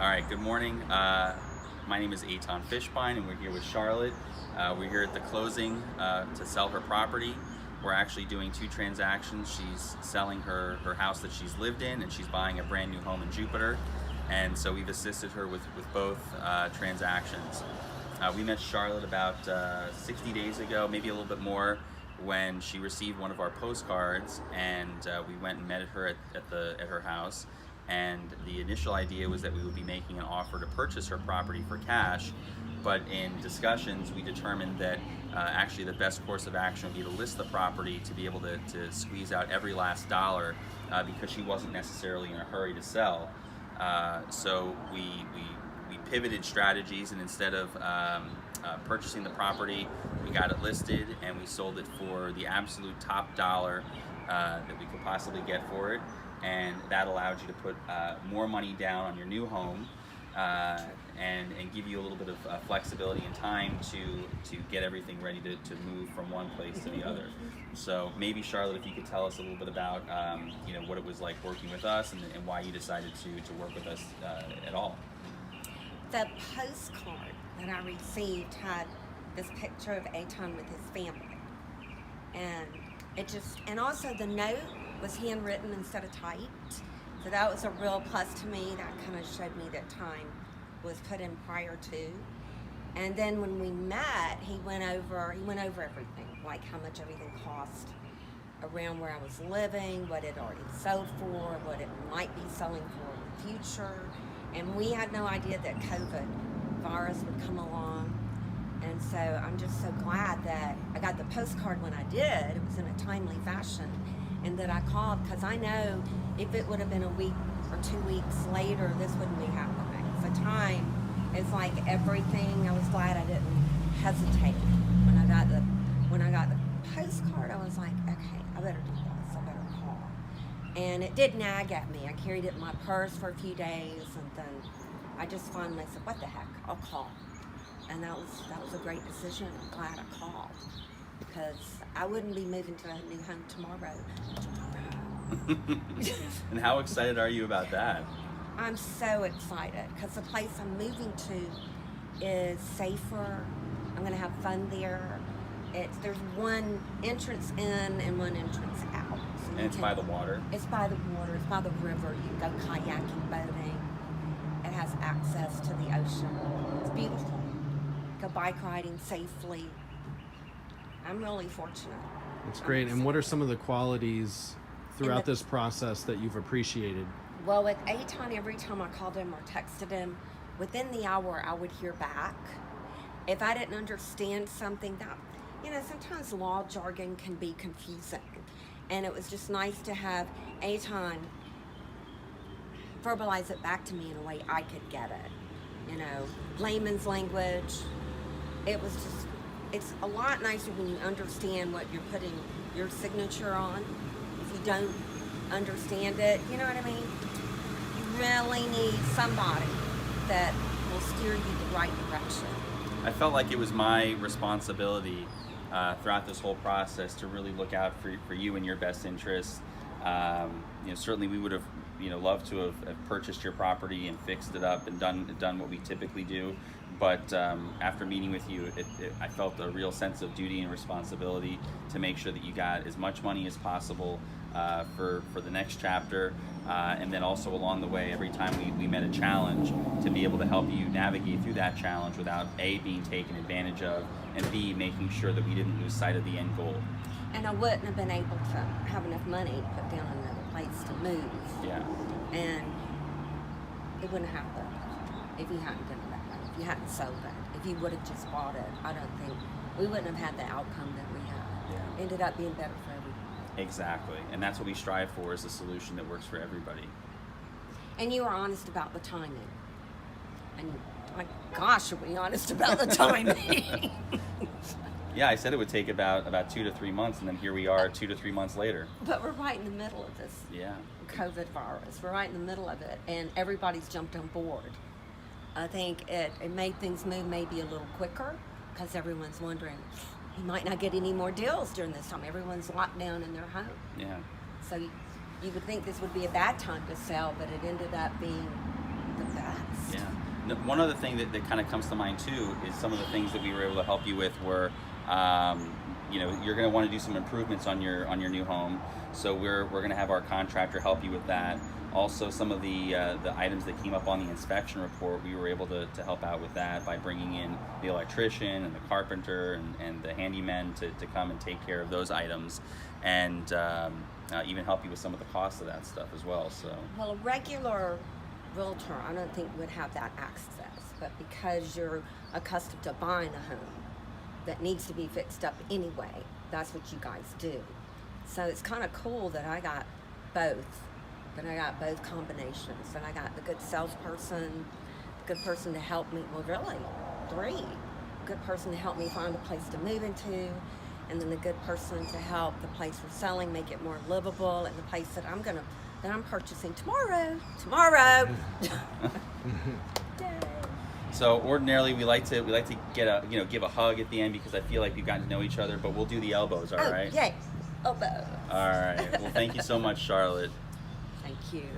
All right, good morning. My name is Eitan Fishbein, and we're here with Charlotte. We're here at the closing to sell her property. We're actually doing two transactions. She's selling her house that she's lived in, and she's buying a brand new home in Jupiter. And so we've assisted her with both transactions. We met Charlotte about 60 days ago, maybe a little bit more, when she received one of our postcards, and we went and met her at her house. And the initial idea was that we would be making an offer to purchase her property for cash, but in discussions we determined that actually the best course of action would be to list the property to be able to squeeze out every last dollar, because she wasn't necessarily in a hurry to sell. So we pivoted strategies, and instead of purchasing the property, we got it listed and we sold it for the absolute top dollar that we could possibly get for it. And that allowed you to put more money down on your new home, and give you a little bit of flexibility and time to get everything ready to move from one place to the other. So maybe, Charlotte, if you could tell us a little bit about what it was like working with us, and why you decided to work with us at all. The postcard that I received had this picture of Eitan with his family, and also the note was handwritten instead of typed, so that was a real plus to me. That kind of showed me that time was put in prior to. And then when we met, he went over everything, like how much everything cost around where I was living, what it already sold for, what it might be selling for in the future. And we had no idea that COVID virus would come along. And so I'm just so glad that I got the postcard when I did. It was in a timely fashion, and that I called, because I know if it would have been a week or 2 weeks later, this wouldn't be happening. So time is like everything. I was glad I didn't hesitate when I got the postcard. I was like, okay, I better do this. I better call. And it did nag at me. I carried it in my purse for a few days, and then I just finally said, what the heck, I'll call. And that was a great decision. I'm glad I called, because I wouldn't be moving to a new home tomorrow. And how excited are you about that? I'm so excited, because the place I'm moving to is safer. I'm going to have fun there. There's one entrance in and one entrance out. So And it's by the water? It's by the water. It's by the river. You can go kayaking, boating. It has access to the ocean. It's beautiful. Go bike riding safely. I'm really fortunate. That's great. And what are some of the qualities throughout this process that you've appreciated? Well, with Eitan, every time I called him or texted him, within the hour I would hear back. If I didn't understand something, sometimes law jargon can be confusing. And it was just nice to have Eitan verbalize it back to me in a way I could get it. Layman's language. It's a lot nicer when you understand what you're putting your signature on. If you don't understand it, you know what I mean? You really need somebody that will steer you the right direction. I felt like it was my responsibility throughout this whole process to really look out for you and your best interests. Certainly we would have loved to have purchased your property and fixed it up and done what we typically do. But after meeting with you, I felt a real sense of duty and responsibility to make sure that you got as much money as possible for the next chapter, and then also along the way, every time we met a challenge, to be able to help you navigate through that challenge without A, being taken advantage of, and B, making sure that we didn't lose sight of the end goal. And I wouldn't have been able to have enough money to put down another place to move. Yeah. And it wouldn't have happened if you hadn't done it that way, if you hadn't sold it, if you would have just bought it. I don't think we wouldn't have had the outcome that we had. Yeah. It ended up being better for everyone. Exactly, and that's what we strive for, is a solution that works for everybody. And you were honest about the timing. And my gosh, are we honest about the timing? Yeah, I said it would take about 2 to 3 months, and then here we are 2 to 3 months later. But we're right in the middle of this COVID virus. We're right in the middle of it, and everybody's jumped on board. I think it made things move maybe a little quicker, because everyone's wondering, you might not get any more deals during this time. Everyone's locked down in their home. Yeah. So you would think this would be a bad time to sell, but it ended up being the best. one other thing that kind of comes to mind too is some of the things that we were able to help you with were, you know, you're going to want to do some improvements on your new home, so we're going to have our contractor help you with that. Also, some of the items that came up on the inspection report, we were able to help out with that by bringing in the electrician and the carpenter and the handyman to come and take care of those items, and even help you with some of the costs of that stuff as well. So, Well, a regular realtor, I don't think would have that access, but because you're accustomed to buying a home that needs to be fixed up anyway, that's what you guys do. So it's kind of cool that I got both. That I got both combinations. That I got the good salesperson, the good person to help me. Well, really, three. Good person to help me find a place to move into, and then the good person to help the place we're selling make it more livable, and the place that I'm purchasing tomorrow. Yay. so ordinarily we like to get give a hug at the end because I feel like we've gotten to know each other, but we'll do the elbows, all right? Yay. Elbow. All right. Well, thank you so much, Charlotte. Thank you.